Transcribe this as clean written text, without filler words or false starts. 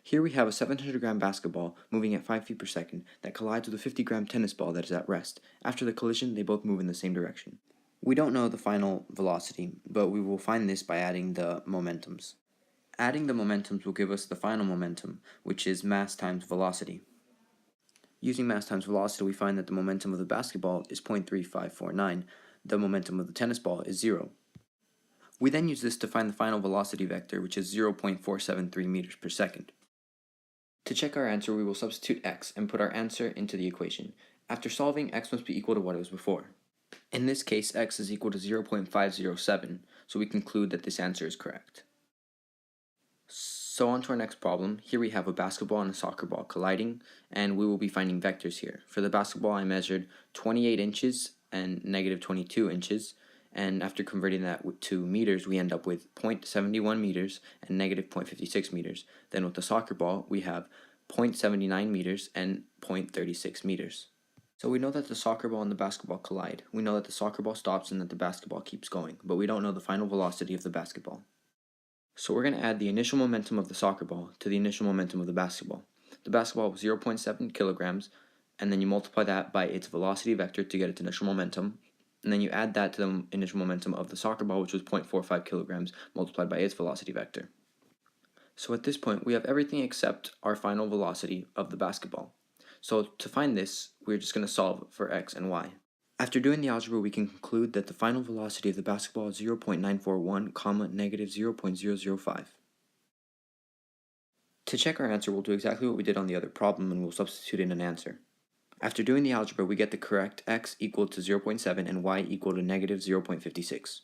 Here we have a 700-gram basketball moving at 5 feet per second that collides with a 50-gram tennis ball that is at rest. After the collision, they both move in the same direction. We don't know the final velocity, but we will find this by adding the momentums. Adding the momentums will give us the final momentum, which is mass times velocity. Using mass times velocity, we find that the momentum of the basketball is 0.3549. The momentum of the tennis ball is 0. We then use this to find the final velocity vector, which is 0.473 meters per second. To check our answer, we will substitute x and put our answer into the equation. After solving, x must be equal to what it was before. In this case, x is equal to 0.507, so we conclude that this answer is correct. So on to our next problem. Here we have a basketball and a soccer ball colliding, and we will be finding vectors here. For the basketball, I measured 28 inches and negative 22 inches, and after converting that to meters, we end up with 0.71 meters and negative 0.56 meters. Then with the soccer ball, we have 0.79 meters and 0.36 meters. So we know that the soccer ball and the basketball collide. We know that the soccer ball stops and that the basketball keeps going, but we don't know the final velocity of the basketball. So we're going to add the initial momentum of the soccer ball to the initial momentum of the basketball. The basketball was 0.7 kilograms, and then you multiply that by its velocity vector to get its initial momentum, and then you add that to the initial momentum of the soccer ball, which was 0.45 kilograms, multiplied by its velocity vector. So at this point, we have everything except our final velocity of the basketball. So to find this, we're just going to solve for x and y. After doing the algebra, we can conclude that the final velocity of the basketball is 0.941, negative 0.005. To check our answer, we'll do exactly what we did on the other problem, and we'll substitute in an answer. After doing the algebra, we get the correct x equal to 0.7 and y equal to negative 0.56.